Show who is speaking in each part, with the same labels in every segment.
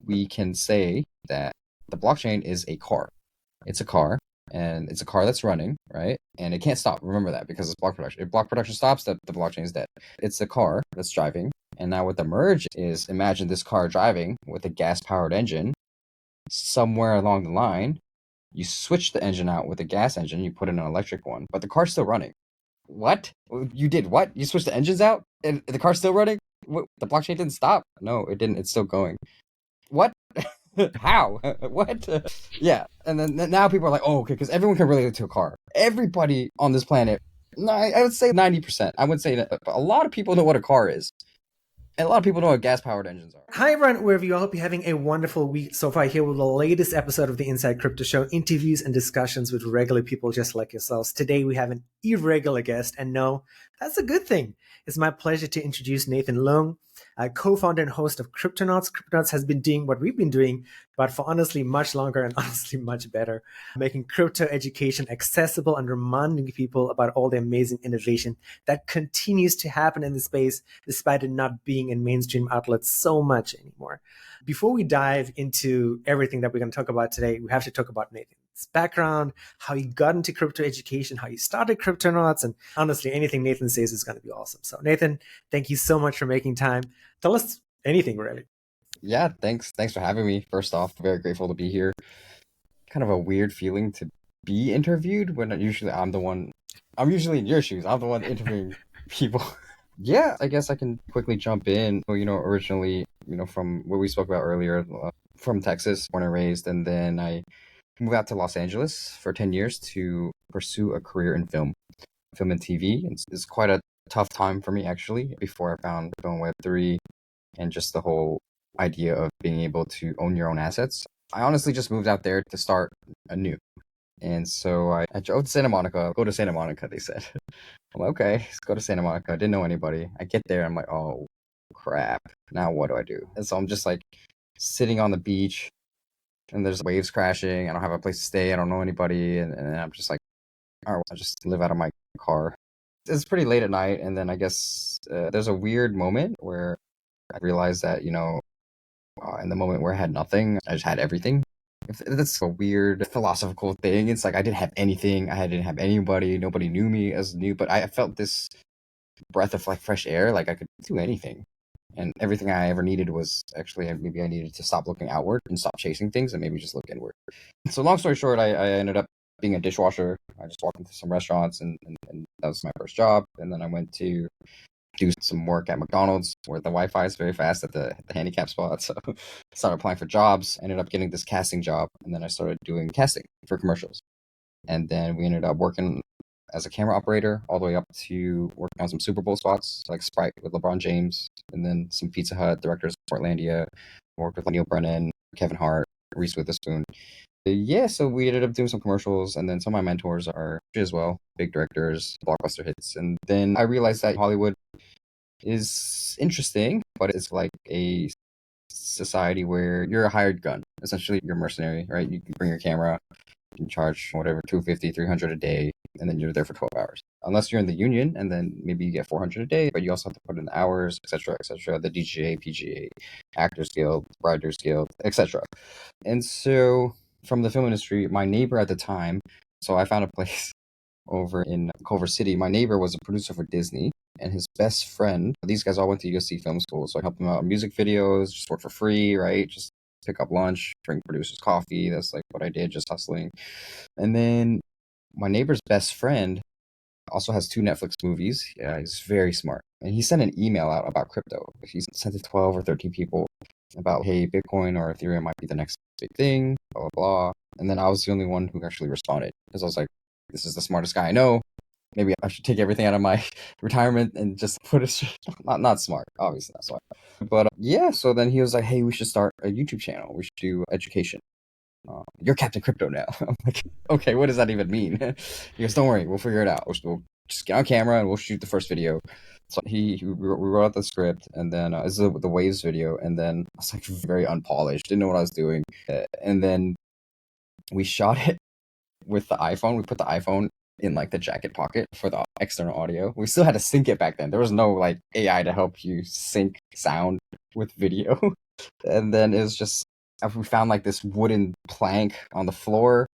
Speaker 1: we can say that the blockchain is a car. It's a car, and it's a car that's running, right? And it can't stop. Remember that, because it's block production. If block production stops, the blockchain is dead. It's a car that's driving. And now what the merge is, imagine this car driving with a gas-powered engine. Somewhere along the line, you switch the engine out with a gas engine, you put in an electric one, but the car's still running. What? You did what? You switched the engines out and the car's still running? What? The blockchain didn't stop? No, it didn't. It's still going. What? How? What? Yeah. And then now people are like, oh, okay, because everyone can relate it to a car. Everybody on this planet, no, I would say 90%. I would say that a lot of people know what a car is. And a lot of people know what gas-powered engines are.
Speaker 2: Hi everyone, wherever you are, hope you're having a wonderful week so far here with the latest episode of the Inside Crypto Show, interviews and discussions with regular people just like yourselves. Today we have an irregular guest, and no, that's a good thing. It's my pleasure to introduce Nathan Leung, co-founder and host of Cryptonauts. Cryptonauts has been doing what we've been doing, but for honestly much longer and honestly much better, making crypto education accessible and reminding people about all the amazing innovation that continues to happen in the space, despite it not being in mainstream outlets so much anymore. Before we dive into everything that we're going to talk about today, we have to talk about Nathan's background, how he got into crypto education, how he started Cryptonauts, and honestly, anything Nathan says is going to be awesome. So Nathan, thank you so much for making time. Tell us anything, really.
Speaker 1: Yeah, thanks for having me. First off, very grateful to be here. Kind of a weird feeling to be interviewed when usually I'm usually in your shoes. I'm the one interviewing people. Yeah, I guess I can quickly jump in. Originally, from what we spoke about earlier, from Texas, born and raised, and then I moved out to Los Angeles for 10 years to pursue a career in film and TV. It's quite a tough time for me, actually, before I found Film Web3 and just the whole idea of being able to own your own assets. I honestly just moved out there to start anew. And so I drove to Santa Monica. Go to Santa Monica, they said. I'm like, okay, let's go to Santa Monica. I didn't know anybody. I get there, I'm like, oh, crap. Now what do I do? And so I'm just like sitting on the beach, and there's waves crashing. I don't have a place to stay. I don't know anybody. And I'm just like, all right, I'll just live out of my car. It's pretty late at night. And then I guess there's a weird moment where I realized that, in the moment where I had nothing, I just had everything. That's a weird philosophical thing. It's like I didn't have anything. I didn't have anybody. Nobody knew me as new. But I felt this breath of like fresh air. Like I could do anything. And everything I ever needed was actually maybe I needed to stop looking outward and stop chasing things and maybe just look inward. So long story short, I ended up being a dishwasher. I just walked into some restaurants and that was my first job. And then I went to do some work at McDonald's where the Wi-Fi is very fast at the handicap spot. So I started applying for jobs, ended up getting this casting job. And then I started doing casting for commercials. And then we ended up working as a camera operator all the way up to working on some Super Bowl spots, like Sprite with LeBron James, and then some Pizza Hut directors, Portlandia, worked with Neil Brennan, Kevin Hart, Reese Witherspoon. Yeah, so we ended up doing some commercials, and then some of my mentors are as well, big directors, blockbuster hits. And then I realized that Hollywood is interesting, but it's like a society where you're a hired gun. Essentially, you're a mercenary, right? You can bring your camera, you can charge whatever, $250, $300 a day, and then you're there for 12 hours. Unless you're in the union, and then maybe you get $400 a day, but you also have to put in the hours, etc., etc. The DGA, PGA, Actors Guild, Writers Guild, etc. And so from the film industry, my neighbor at the time, so I found a place over in Culver City. My neighbor was a producer for Disney, and his best friend, these guys all went to USC Film School, so I helped them out with music videos, just work for free, right? Just pick up lunch, bring producers coffee. That's like what I did, just hustling. And then my neighbor's best friend also has 2 Netflix movies. Yeah, he's very smart. And he sent an email out about crypto. He sent it to 12 or 13 people about, hey, Bitcoin or Ethereum might be the next big thing, blah, blah, blah. And then I was the only one who actually responded because I was like, this is the smartest guy I know. Maybe I should take everything out of my retirement and just put it, not smart, obviously not smart. But yeah, so then he was like, hey, we should start a YouTube channel. We should do education. You're Captain Crypto now. I'm like, okay, what does that even mean? He goes, don't worry, we'll figure it out. We'll just get on camera and we'll shoot the first we wrote out the script, and then this is the Waves video, and then I was like very unpolished, didn't know what I was doing, and then we shot it with the iPhone. We put the iPhone in like the jacket pocket for the external audio. We still had to sync it back then. There was no like AI to help you sync sound with video. And then it was just we found like this wooden plank on the floor,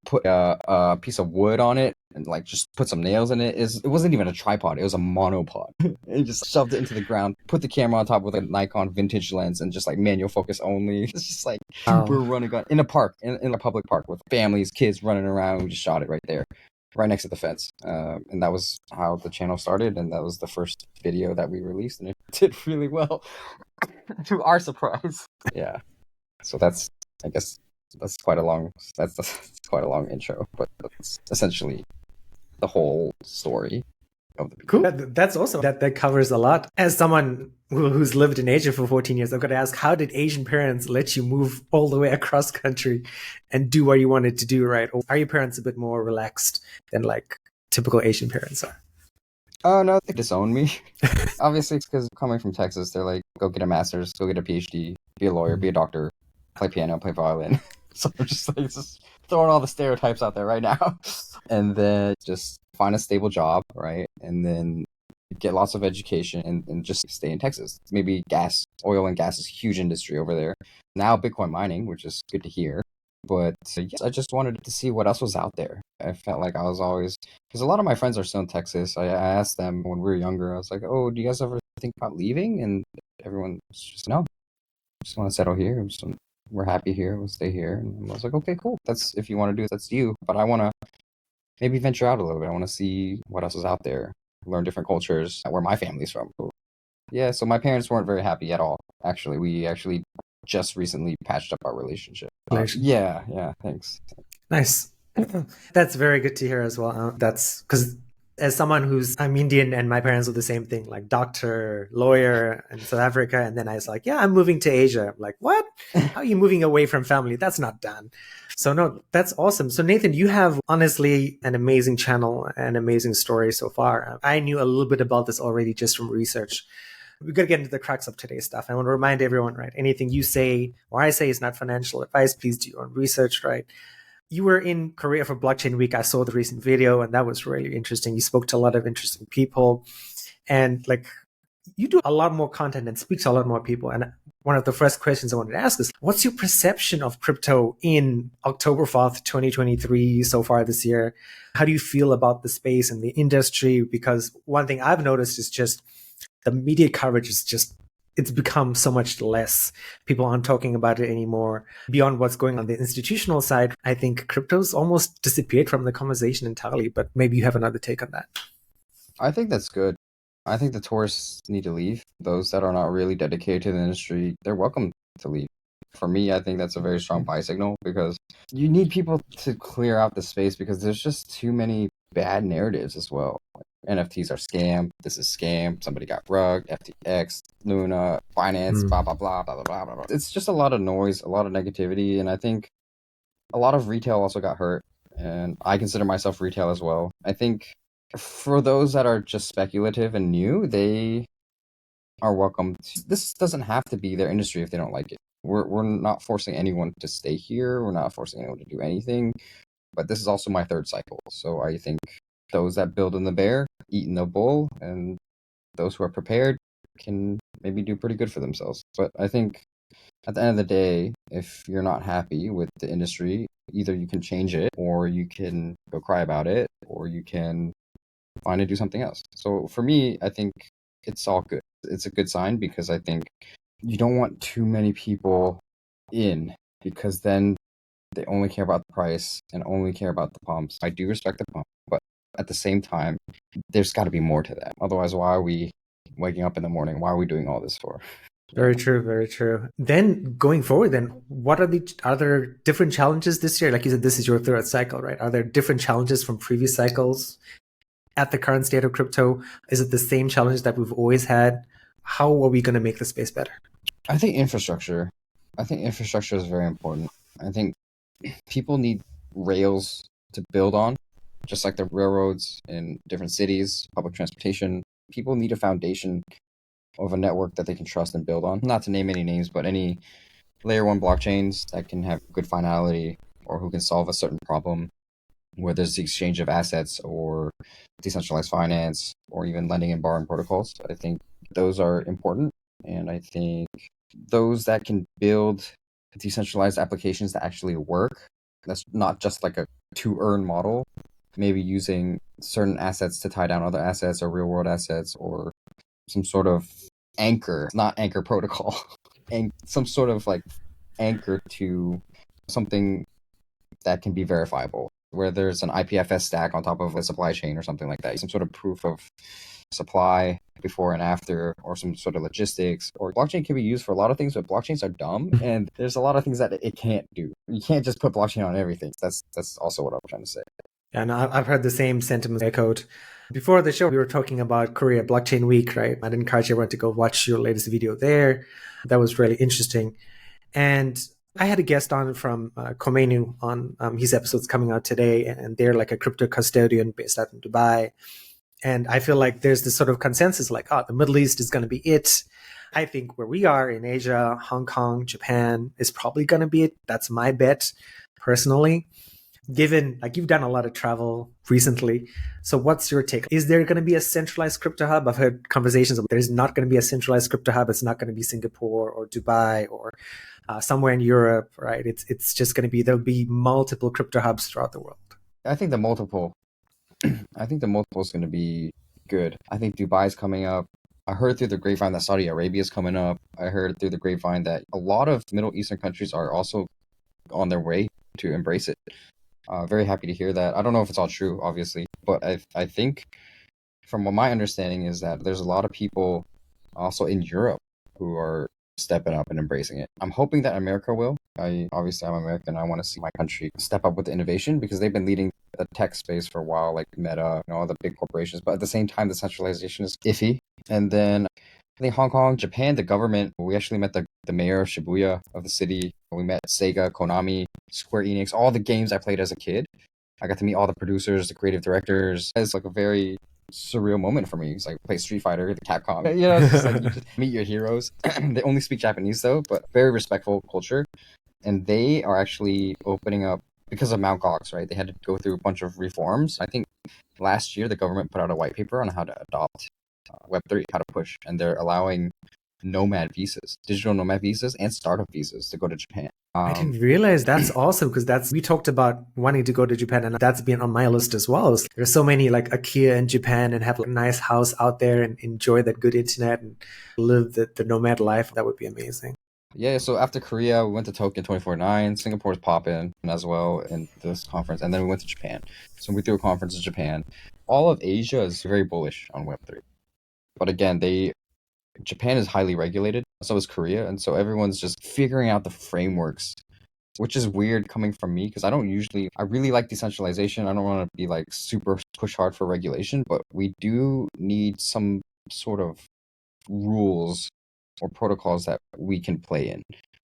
Speaker 1: put a piece of wood on it, and like just put some nails in it. It wasn't even a tripod; it was a monopod. And just shoved it into the ground, put the camera on top with a Nikon vintage lens, and just like manual focus only. It's just like super running gun in a park, in a public park with families, kids running around. We just shot it right there, right next to the fence. And that was how the channel started, and that was the first video that we released, and it did really well, to our surprise. Yeah. So that's, I guess, that's quite a long that's quite a long intro, but that's essentially the whole story of the
Speaker 2: Cool. That's awesome. That covers a lot. As someone who's lived in Asia for 14 years, I've got to ask, how did Asian parents let you move all the way across country and do what you wanted to do, right? Or are your parents a bit more relaxed than like typical Asian parents are?
Speaker 1: Oh no, they disown me. Obviously, it's because coming from Texas, they're like, go get a master's, go get a PhD, be a lawyer, be a doctor, play piano, play violin. So I'm just throwing all the stereotypes out there right now. And then just find a stable job, right? And then get lots of education and just stay in Texas. Maybe oil and gas is a huge industry over there. Now Bitcoin mining, which is good to hear. But yes, I just wanted to see what else was out there. I felt like I was always, because a lot of my friends are still in Texas. I asked them when we were younger, I was like, oh, do you guys ever think about leaving? And everyone was just, no, I just want to settle here. We're happy here. We'll stay here. And I was like, okay, cool. That's, if you want to do it, that's you. But I want to maybe venture out a little bit. I want to see what else is out there, learn different cultures, where my family's from. Yeah, so my parents weren't very happy at all. Actually, we actually just recently patched up our relationship. Yeah, thanks.
Speaker 2: Nice. That's very good to hear as well. That's because as someone I'm Indian and my parents were the same thing, like doctor, lawyer in South Africa. And then I was like, yeah, I'm moving to Asia. I'm like, what? How are you moving away from family? That's not done. So no, that's awesome. So Nathan, you have honestly an amazing channel, an amazing story so far. I knew a little bit about this already just from research. We've got to get into the crux of today's stuff. I want to remind everyone, right? Anything you say or I say is not financial advice. Please do your own research, right? You were in Korea for Blockchain Week. I saw the recent video and that was really interesting. You spoke to a lot of interesting people and like you do a lot more content and speak to a lot more people. And one of the first questions I wanted to ask is, what's your perception of crypto in October 4th, 2023 so far this year? How do you feel about the space and the industry? Because one thing I've noticed is just the media coverage is just, it's become so much less. People aren't talking about it anymore. Beyond what's going on the institutional side, I think crypto's almost disappeared from the conversation entirely, but maybe you have another take on that.
Speaker 1: I think that's good. I think the tourists need to leave. Those that are not really dedicated to the industry, they're welcome to leave. For me, I think that's a very strong buy signal because you need people to clear out the space because there's just too many bad narratives as well. NFTs are scam. This is scam. Somebody got rugged. FTX, Luna, finance, blah blah blah blah blah blah blah. It's just a lot of noise, a lot of negativity, and I think a lot of retail also got hurt. And I consider myself retail as well. I think for those that are just speculative and new, they are welcome. This doesn't have to be their industry if they don't like it. We're not forcing anyone to stay here. We're not forcing anyone to do anything. But this is also my third cycle, so I think those that build in the bear eat in the bull, and those who are prepared can maybe do pretty good for themselves. But I think at the end of the day, if you're not happy with the industry, either you can change it, or you can go cry about it, or you can find to do something else. So for me, I think it's all good. It's a good sign because I think you don't want too many people in because then they only care about the price and only care about the pumps. I do respect the pump, but at the same time, there's got to be more to that. Otherwise, why are we waking up in the morning? Why are we doing all this for?
Speaker 2: Very true, very true. Then going forward, then what are there different challenges this year? Like you said, this is your third cycle, right? Are there different challenges from previous cycles at the current state of crypto? Is it the same challenge that we've always had? How are we going to make the space better?
Speaker 1: I think infrastructure. I think infrastructure is very important. I think people need rails to build on, just like the railroads in different cities, public transportation. People need a foundation of a network that they can trust and build on. Not to name any names, but any layer one blockchains that can have good finality or who can solve a certain problem, whether it's the exchange of assets or decentralized finance or even lending and borrowing protocols. I think those are important. And I think those that can build decentralized applications that actually work. That's not just like a to earn model, maybe using certain assets to tie down other assets or real world assets or some sort of anchor, not anchor protocol, and some sort of like anchor to something that can be verifiable, where there's an IPFS stack on top of a supply chain or something like that, some sort of proof of supply before and after, or some sort of logistics. Or blockchain can be used for a lot of things, but blockchains are dumb, and there's a lot of things that it can't do. You can't just put blockchain on everything. That's also what I'm trying to say.
Speaker 2: And I've heard the same sentiments echoed. Before the show, we were talking about Korea Blockchain Week, right? I'd encourage everyone to go watch your latest video there. That was really interesting. And I had a guest on from Komenu on his episodes coming out today, and they're like a crypto custodian based out in Dubai. And I feel like there's this sort of consensus like, oh, the Middle East is going to be it. I think where we are in Asia, Hong Kong, Japan is probably going to be it. That's my bet personally. Given like you've done a lot of travel recently, so what's your take? Is there going to be a centralized crypto hub? I've heard conversations about there's not going to be a centralized crypto hub. It's not going to be Singapore or Dubai or somewhere in Europe, right? It's just going to be there'll be multiple crypto hubs throughout the world.
Speaker 1: I think the multiple is going to be good. I think Dubai is coming up. I heard through the grapevine that Saudi Arabia is coming up. I heard through the grapevine that a lot of Middle Eastern countries are also on their way to embrace it. Very happy to hear that. I don't know if it's all true, obviously, but I think from what my understanding is that there's a lot of people also in Europe who are stepping up and embracing it. I'm hoping that America will. I'm American. I want to see my country step up with the innovation because they've been leading the tech space for a while, like Meta, all the big corporations. But at the same time, the centralization is iffy. And then I think Hong Kong, Japan, the government, we actually met the mayor of Shibuya of the city. We met Sega, Konami, Square Enix, all the games I played as a kid. I got to meet all the producers, the creative directors. It's like a very surreal moment for me. It's like play Street Fighter, the Capcom. It's just like you just meet your heroes. They only speak Japanese though, but very respectful culture. And they are actually opening up because of Mt. Gox, right? They had to go through a bunch of reforms. I think last year the government put out a white paper on how to adopt Web3, how to push, and they're allowing digital nomad visas and startup visas to go to Japan.
Speaker 2: I didn't realize that's awesome because we talked about wanting to go to Japan and that's been on my list as well. There's so many like IKEA in Japan and have like a nice house out there and enjoy that good internet and live the nomad life. That would be amazing.
Speaker 1: Yeah, so after Korea, we went to Tokyo 24/9. Singapore's popping as well in this conference, and then we went to Japan. So we threw a conference in Japan. All of Asia is very bullish on Web3. But again, Japan is highly regulated, so is Korea, and so everyone's just figuring out the frameworks, which is weird coming from me because I really like decentralization. I don't want to be like super push hard for regulation, but we do need some sort of rules or protocols that we can play in,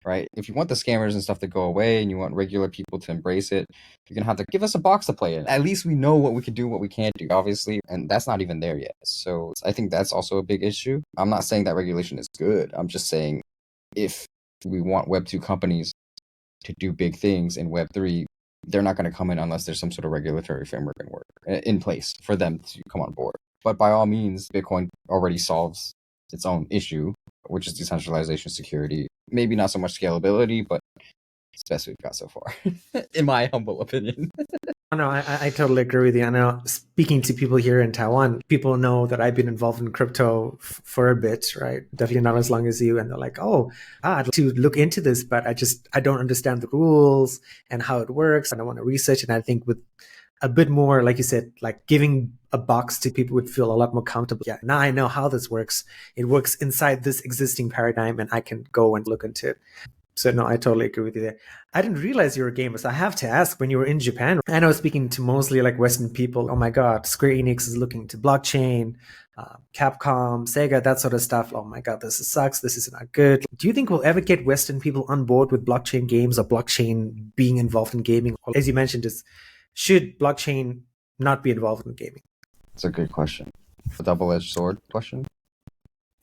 Speaker 1: right? If you want the scammers and stuff to go away and you want regular people to embrace it, you're going to have to give us a box to play in. At least we know what we can do, what we can't do, obviously. And that's not even there yet. So I think that's also a big issue. I'm not saying that regulation is good. I'm just saying if we want Web2 companies to do big things in Web3, they're not going to come in unless there's some sort of regulatory framework in place for them to come on board. But by all means, Bitcoin already solves its own issue, which is decentralization, security. Maybe not so much scalability, but it's the best we've got so far, in my humble opinion.
Speaker 2: No, I totally agree with you. I know speaking to people here in Taiwan, people know that I've been involved in crypto for a bit, right? Definitely not as long as you. And they're like, oh, I'd like to look into this, but I don't understand the rules and how it works. And I want to research. And I think with a bit more, like you said, like giving a box to people would feel a lot more comfortable. Yeah, now I know how this works. It works inside this existing paradigm and I can go and look into it. So no, I totally agree with you there. I didn't realize you were a gamer. So I have to ask, when you were in Japan, I know speaking to mostly like Western people, oh my God, Square Enix is looking to blockchain, Capcom, Sega, that sort of stuff. Oh my God, this sucks. This is not good. Do you think we'll ever get Western people on board with blockchain games or blockchain being involved in gaming? Or, as you mentioned, should blockchain not be involved in gaming?
Speaker 1: It's a good question. A double-edged sword question.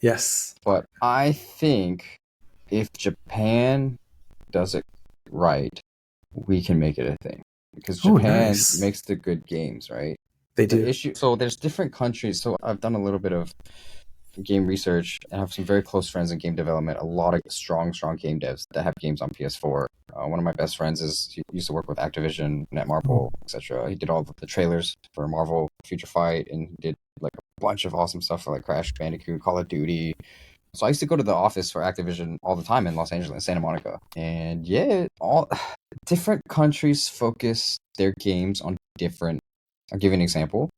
Speaker 2: Yes.
Speaker 1: But I think if Japan does it right, we can make it a thing. Because Japan makes the good games, right?
Speaker 2: They do.
Speaker 1: So there's different countries. So I've done a little bit of game research and have some very close friends in game development. A lot of strong game devs that have games on PS4. One of my best friends he used to work with Activision, Netmarble, etc. He did all the trailers for Marvel Future Fight, and he did like a bunch of awesome stuff for like Crash Bandicoot, Call of Duty. So I used to go to the office for Activision all the time in Los Angeles, Santa Monica. And yeah, all different countries focus their games on different. I'll give you an example.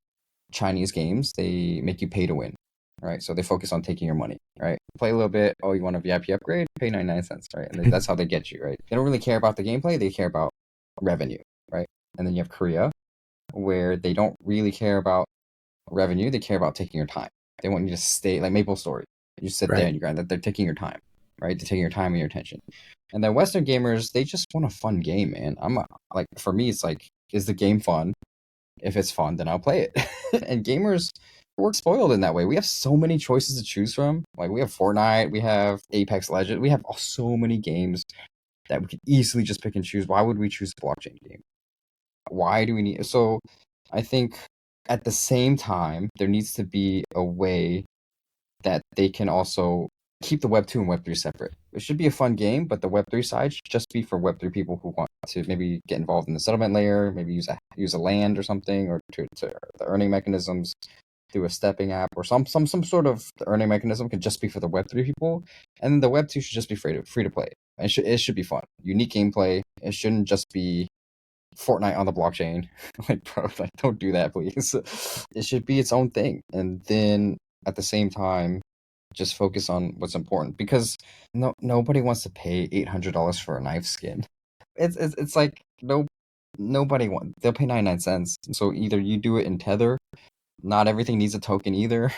Speaker 1: Chinese games, they make you pay to win, right? So they focus on taking your money, right? Play a little bit. Oh, you want a VIP upgrade? Pay 99 cents, right? And that's how they get you, right? They don't really care about the gameplay. They care about revenue, right? And then you have Korea, where they don't really care about revenue. They care about taking your time. They want you to stay, like Maple Story. You sit there and you grind. They're taking your time, right? They're taking your time and your attention. And then Western gamers, they just want a fun game, man. Like, for me, it's like, is the game fun? If it's fun, then I'll play it. And gamers, we're spoiled in that way. We have so many choices to choose from. Like, we have Fortnite, we have Apex Legends, we have so many games that we could easily just pick and choose. Why would we choose a blockchain game? Why do we need? So I think at the same time, there needs to be a way that they can also keep the Web 2 and Web 3 separate. It should be a fun game, but the Web 3 side should just be for Web 3 people who want to maybe get involved in the settlement layer, maybe use a land or something, or to the earning mechanisms through a stepping app, or some sort of earning mechanism could just be for the Web 3 people, and then the Web 2 should just be free to play. It should be fun, unique gameplay. It shouldn't just be Fortnite on the blockchain. Like, bro, like, don't do that, please. It should be its own thing, and then at the same time, just focus on what's important, because nobody wants to pay $800 for a knife skin. It's like nobody want. They'll pay 99 cents. So either you do it in Tether. Not everything needs a token either.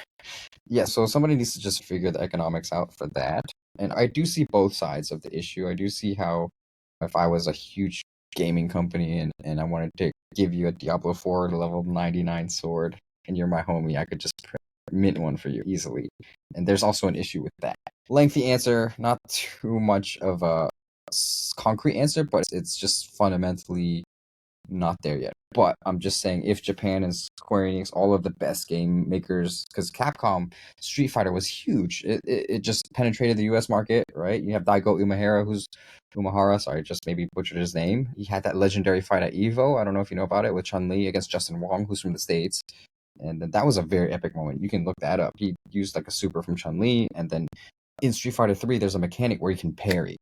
Speaker 1: Yeah, so somebody needs to just figure the economics out for that. And I do see both sides of the issue. I do see how if I was a huge gaming company and I wanted to give you a Diablo 4 level 99 sword and you're my homie, I could just mint one for you easily. And there's also an issue with that. Lengthy answer, not too much of a concrete answer, but it's just fundamentally not there yet. But I'm just saying, if Japan and Square Enix, all of the best game makers, because Capcom Street Fighter was huge, it just penetrated the US market, right? You have Daigo Umehara, sorry, just maybe butchered his name. He had that legendary fight at Evo, I don't know if you know about it, with Chun-Li against Justin Wong, who's from the States. And that was a very epic moment. You can look that up. He used like a super from Chun-Li, and then in Street Fighter 3, there's a mechanic where you can parry,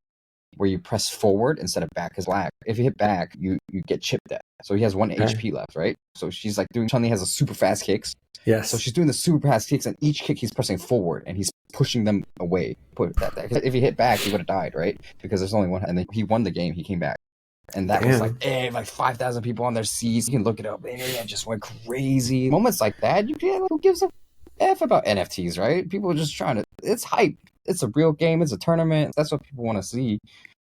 Speaker 1: where you press forward instead of back. Because if you hit back, you get chipped at. So he has 1 HP left, right? So she's like Chun-Li has a super fast kicks.
Speaker 2: Yes.
Speaker 1: So she's doing the super fast kicks, and each kick he's pressing forward, and he's pushing them away. If he hit back, he would have died, right? Because there's only one, and then he won the game. He came back. And that was like 5,000 people on their seats. You can look it up. The internet just went crazy. Moments like that, who gives a F about NFTs, right? People are just trying to, it's hype. It's a real game. It's a tournament. That's what people want to see.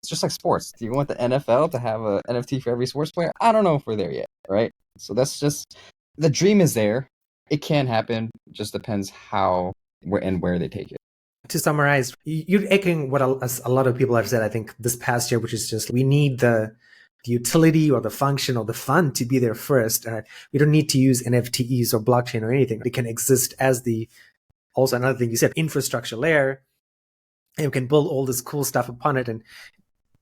Speaker 1: It's just like sports. Do you want the NFL to have a NFT for every sports player? I don't know if we're there yet, right? So that's just, the dream is there. It can happen. It just depends how and where they take it.
Speaker 2: To summarize, you're echoing what a lot of people have said, I think, this past year, which is just we need the utility or the function or the fun to be there first. We don't need to use NFTs or blockchain or anything. It can exist as also another thing you said, infrastructure layer, and we can build all this cool stuff upon it. And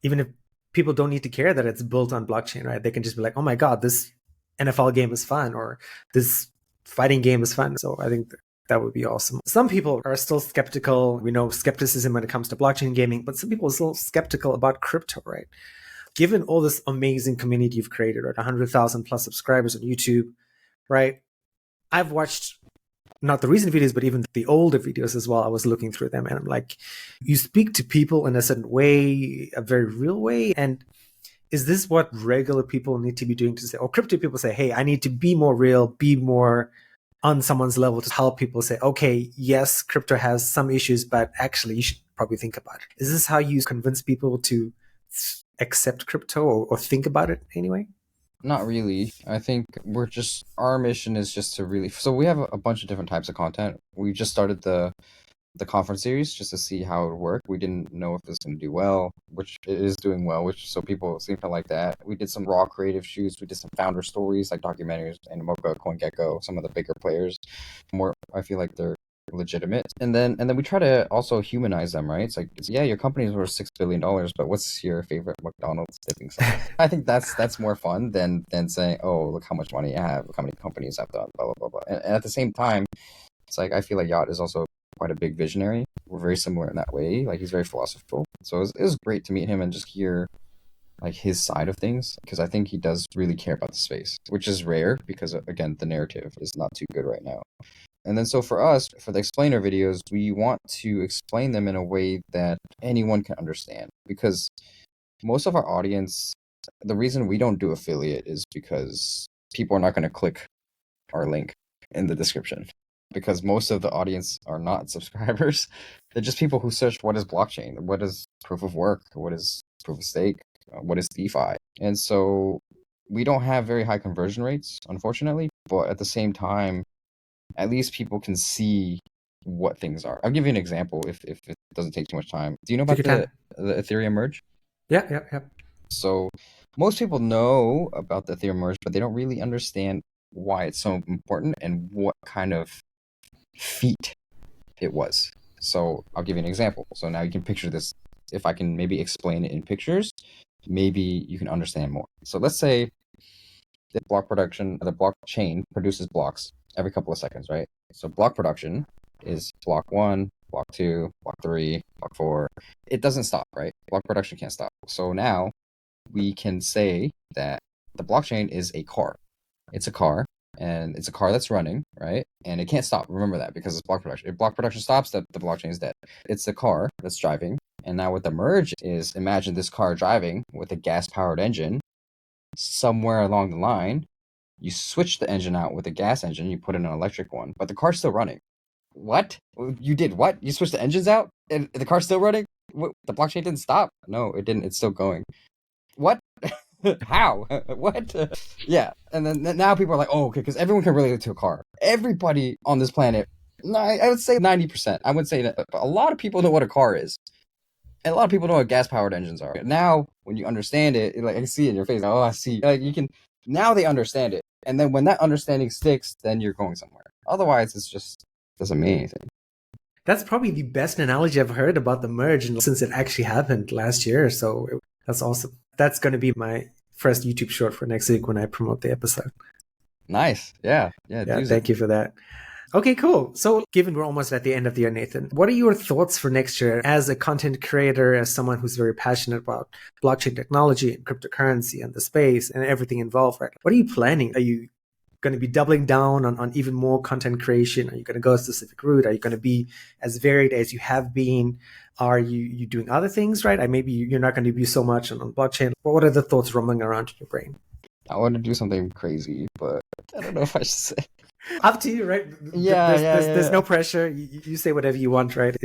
Speaker 2: even if people don't need to care that it's built on blockchain, right? They can just be like, oh my God, this NFL game is fun, or this fighting game is fun. So I think that would be awesome. Some people are still skeptical. We know skepticism when it comes to blockchain gaming, but some people are still skeptical about crypto, right? Given all this amazing community you've created, right? 100,000 plus subscribers on YouTube, right? I've watched not the recent videos, but even the older videos as well. I was looking through them and I'm like, you speak to people in a certain way, a very real way. And is this what regular people need to be doing to say, or crypto people say, hey, I need to be more real, be more on someone's level to help people say, okay, yes, crypto has some issues, but actually you should probably think about it. Is this how you convince people to accept crypto or think about it anyway?
Speaker 1: Not really. I think our mission is just to really, so we have a bunch of different types of content. We just started the conference series just to see how it would work. We didn't know if it was going to do well, which it is doing well, so people seem to like that. We did some raw creative shoots. We did some founder stories, like documentaries, Animoca, CoinGecko, some of the bigger players. I feel like they're legitimate. And then we try to also humanize them, right? It's like, yeah, your company is worth $6 billion, but what's your favorite McDonald's dipping sauce? I think that's more fun than saying, oh, look how much money I have, look how many companies I've done, blah blah blah blah. And at the same time, it's like I feel like Yacht is also quite a big visionary. We're very similar in that way. Like he's very philosophical. So it was great to meet him and just hear like his side of things, because I think he does really care about the space, which is rare because again the narrative is not too good right now. And then so for us, for the explainer videos, we want to explain them in a way that anyone can understand, because most of our audience, the reason we don't do affiliate is because people are not going to click our link in the description, because most of the audience are not subscribers. They're just people who search what is blockchain, what is proof of work, what is proof of stake, what is DeFi. And so we don't have very high conversion rates, unfortunately, but at the same time, at least people can see what things are. I'll give you an example if it doesn't take too much time. Do you know about the Ethereum merge?
Speaker 2: Yeah.
Speaker 1: So most people know about the Ethereum merge, but they don't really understand why it's so important and what kind of feat it was. So I'll give you an example. So now you can picture this. If I can maybe explain it in pictures, maybe you can understand more. So let's say the blockchain produces blocks every couple of seconds, right? So block production is block 1, block 2, block 3, block 4. It doesn't stop, right? Block production can't stop. So now we can say that the blockchain is a car. It's a car, and it's a car that's running, right? And it can't stop. Remember that, because it's block production. If block production stops, the blockchain is dead. It's a car that's driving. And now what the merge is, imagine this car driving with a gas-powered engine. Somewhere along the line, you switch the engine out with a gas engine, you put in an electric one, but the car's still running. What? You did what? You switched the engines out and the car's still running? What? The blockchain didn't stop? No, it didn't. It's still going. What? How? What? Yeah. And then now people are like, oh, okay, because everyone can relate it to a car. Everybody on this planet, I would say 90%. I would say that a lot of people know what a car is. And a lot of people know what gas-powered engines are. Now, when you understand it, like I can see it in your face. Oh, I see. Like you can. Now they understand it, and then when that understanding sticks, then you're going somewhere. Otherwise, it's just doesn't mean anything.
Speaker 2: That's probably the best analogy I've heard about the merge since it actually happened last year. So that's awesome. That's going to be my first YouTube short for next week when I promote the episode.
Speaker 1: Nice. Yeah.
Speaker 2: Thank you for that. Okay, cool. So given we're almost at the end of the year, Nathan, what are your thoughts for next year as a content creator, as someone who's very passionate about blockchain technology and cryptocurrency and the space and everything involved, right? What are you planning? Are you going to be doubling down on even more content creation? Are you going to go a specific route? Are you going to be as varied as you have been? Are you doing other things, right? Maybe you're not going to be so much on blockchain. What are the thoughts roaming around in your brain?
Speaker 1: I want to do something crazy, but I don't know if I should say.
Speaker 2: Up to you, right? There's no pressure. You say whatever you want, right?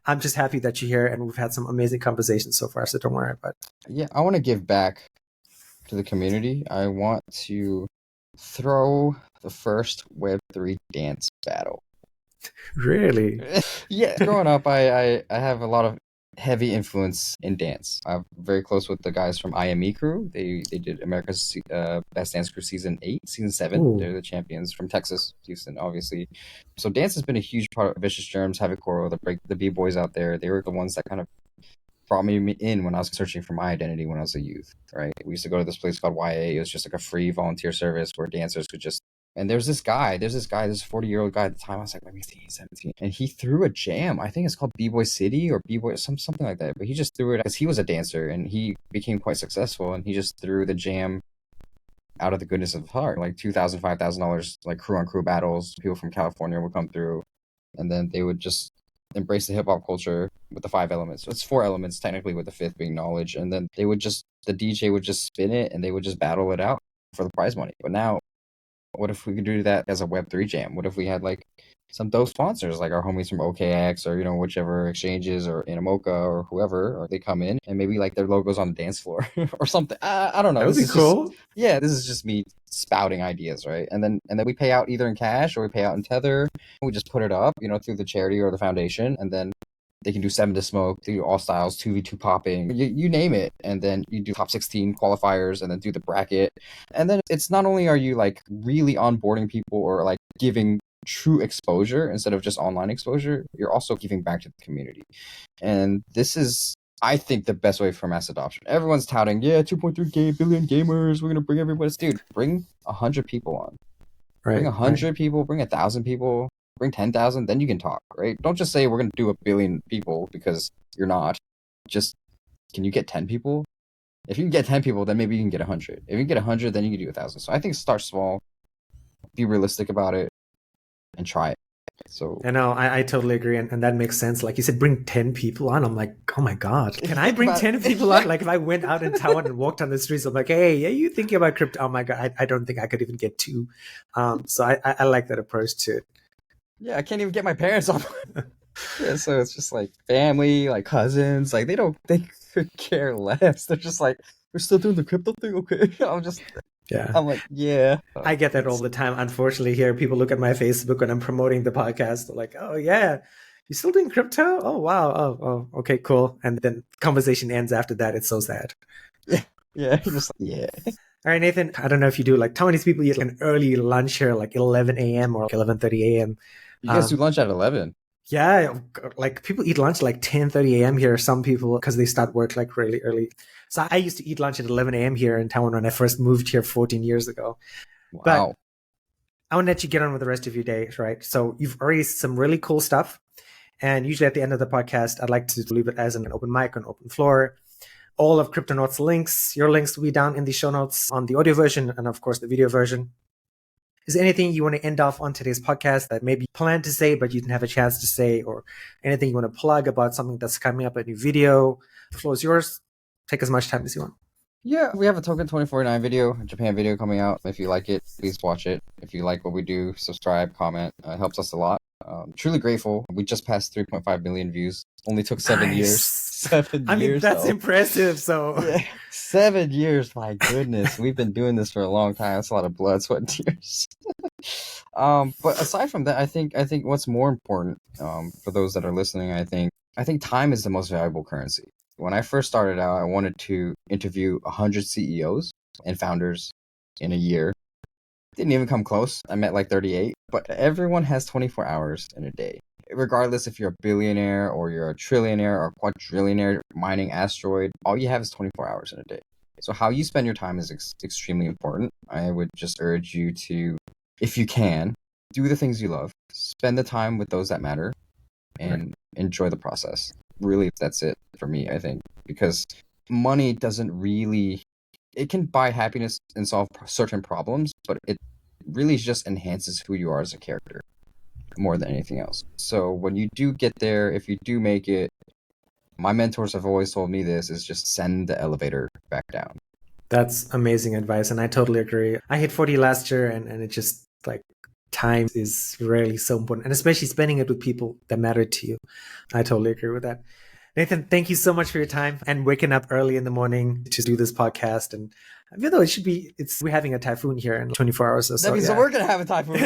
Speaker 2: I'm just happy that you're here, and we've had some amazing conversations so far, so don't worry about it.
Speaker 1: Yeah, I want to give back to the community. I want to throw the first Web3 dance battle.
Speaker 2: Really?
Speaker 1: Yeah, growing up, I have a lot of heavy influence in dance. I'm very close with the guys from IME Crew. They did America's Best Dance Crew season 7. Ooh. They're the champions from Texas, Houston, obviously. So dance has been a huge part of Vicious Germs, Havoc Coral, the B-boys out there. They were the ones that kind of brought me in when I was searching for my identity when I was a youth, right? We used to go to this place called YA. It was just like a free volunteer service where dancers could just. And this 40-year-old guy at the time. I was like, let me see, 17. And he threw a jam. I think it's called B-Boy City or B-Boy, something like that. But he just threw it because he was a dancer and he became quite successful. And he just threw the jam out of the goodness of his heart. Like $2,000, $5,000, like crew on crew battles. People from California would come through. And then they would just embrace the hip hop culture with the 5 elements. So it's 4 elements, technically, with the 5th being knowledge. And then the DJ would just spin it and they would just battle it out for the prize money. But now, what if we could do that as a Web3 jam? What if we had like some dope sponsors, like our homies from OKX or, whichever exchanges or Inamoka or whoever, or they come in and maybe like their logos on the dance floor or something. I don't know.
Speaker 2: That would be cool.
Speaker 1: This is just me spouting ideas, right? And then we pay out either in cash or we pay out in Tether. We just put it up, through the charity or the foundation, and then they can do 7 to smoke, they do all styles, 2v2 popping, you name it. And then you do top 16 qualifiers and then do the bracket. And then it's not only are you like really onboarding people or like giving true exposure instead of just online exposure, you're also giving back to the community. And this is, I think, the best way for mass adoption. Everyone's touting, yeah, 2.3 billion gamers, we're going to bring everybody. Dude, bring 100 people on. Bring 100 people, bring 1,000 people, bring 10,000, then you can talk, right? Don't just say we're going to do 1 billion people, because you're not. Just, can you get 10 people? If you can get 10 people, then maybe you can get 100. If you can get 100, then you can do 1,000. So I think start small, be realistic about it, and try it. So
Speaker 2: I know, I totally agree, and that makes sense. Like you said, bring 10 people on. I'm like, oh my god, can I bring 10 people on? Like if I went out in Taiwan and walked on the streets, I'm like, hey, are you thinking about crypto? Oh my god, I don't think I could even get 2. So I like that approach to it.
Speaker 1: Yeah, I can't even get my parents on. Yeah, so it's just like family, like cousins, like they could care less. They're just like, we're still doing the crypto thing, okay? I'm like, yeah.
Speaker 2: I get that all the time. Unfortunately, here people look at my Facebook when I'm promoting the podcast. They're like, "Oh yeah, you still doing crypto? Oh wow, oh okay, cool." And then conversation ends after that. It's so sad.
Speaker 1: Yeah, just yeah.
Speaker 2: All right, Nathan. I don't know if you do like Taiwanese people eat like an early lunch here, like 11 a.m. or 11:30 a.m.
Speaker 1: You guys do lunch at 11.
Speaker 2: Yeah, like people eat lunch like 10:30 a.m. here. Some people, because they start work like really early. So I used to eat lunch at 11 a.m. here in Taiwan when I first moved here 14 years ago.
Speaker 1: Wow.
Speaker 2: But I want to let you get on with the rest of your day, right? So you've already some really cool stuff. And usually at the end of the podcast, I'd like to leave it as an open mic, an open floor. All of Cryptonauts links, your links will be down in the show notes on the audio version and of course the video version. Is there anything you want to end off on today's podcast that maybe you planned to say, but you didn't have a chance to say, or anything you want to plug about something that's coming up, a new video? The floor is yours. Take as much time as you want.
Speaker 1: Yeah, we have a Token 2049 video, a Japan video coming out. If you like it, please watch it. If you like what we do, subscribe, comment. It helps us a lot. Truly grateful. We just passed 3.5 million views. Only took 7 years. 7 years.
Speaker 2: I mean, that's impressive. So
Speaker 1: yeah, 7 years. My goodness, we've been doing this for a long time. That's a lot of blood, sweat, and tears. But aside from that, I think what's more important, for those that are listening, I think time is the most valuable currency. When I first started out, I wanted to interview 100 CEOs and founders in a year. Didn't even come close. I met like 38. But everyone has 24 hours in a day. Regardless if you're a billionaire or you're a trillionaire or quadrillionaire mining asteroid, all you have is 24 hours in a day. So how you spend your time is extremely important. I would just urge you to, if you can, do the things you love. Spend the time with those that matter and enjoy the process. Really, that's it for me, I think. Because money doesn't really... It can buy happiness and solve certain problems, but it really just enhances who you are as a character more than anything else. So when you do get there, if you do make it, my mentors have always told me this, is just send the elevator back down.
Speaker 2: That's amazing advice, and I totally agree. I hit 40 last year, and it just, like, time is really so important, and especially spending it with people that matter to you. I totally agree with that. Nathan, thank you so much for your time and waking up early in the morning to do this podcast. And even though we're having a typhoon here in 24 hours or so.
Speaker 1: That means we're going to have a typhoon.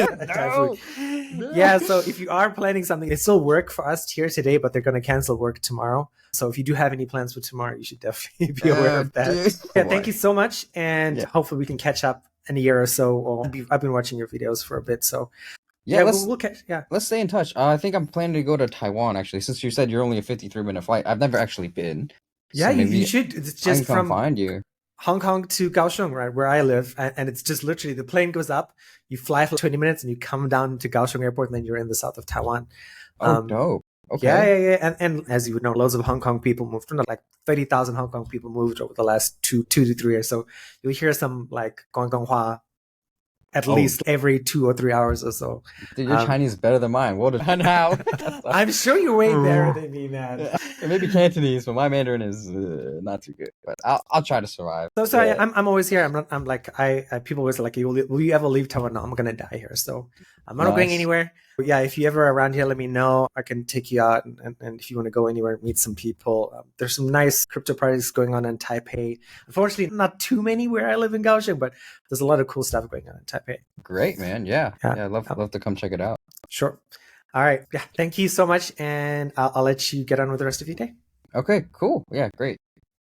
Speaker 2: No. Yeah, so if you are planning something, it's still work for us here today, but they're going to cancel work tomorrow. So if you do have any plans for tomorrow, you should definitely be aware of that. Yeah, thank you so much. And hopefully we can catch up in a year or so. I've been watching your videos for a bit, so...
Speaker 1: Yeah, let's stay in touch. I think I'm planning to go to Taiwan, actually, since you said you're only a 53-minute flight. I've never actually been.
Speaker 2: Yeah, so you should. It's just from
Speaker 1: find you.
Speaker 2: Hong Kong to Kaohsiung, right, where I live. And it's just literally the plane goes up, you fly for 20 minutes, and you come down to Kaohsiung Airport, and then you're in the south of Taiwan.
Speaker 1: Dope. Okay.
Speaker 2: Yeah. And as you would know, loads of Hong Kong people moved. Like 30,000 Hong Kong people moved over the last two to 3 years. So you'll hear some like Guangdonghua at least every 2 or 3 hours or so.
Speaker 1: Dude, your Chinese is better than mine. What how?
Speaker 2: I'm sure you're way better than me, man.
Speaker 1: It may be Cantonese, but my Mandarin is not too good. But I'll try to survive.
Speaker 2: So I'm always here. I'm like people always like, will you ever leave Taiwan? No, I'm gonna die here. So I'm not going anywhere. But yeah, if you ever around here, let me know. I can take you out, and if you want to go anywhere, meet some people. There's some nice crypto parties going on in Taipei. Unfortunately, not too many where I live in Kaohsiung, but there's a lot of cool stuff going on in Taipei.
Speaker 1: Great, man. Yeah. I'd love to come check it out.
Speaker 2: Sure. All right. Yeah. Thank you so much, and I'll let you get on with the rest of your day.
Speaker 1: Okay. Cool. Yeah. Great.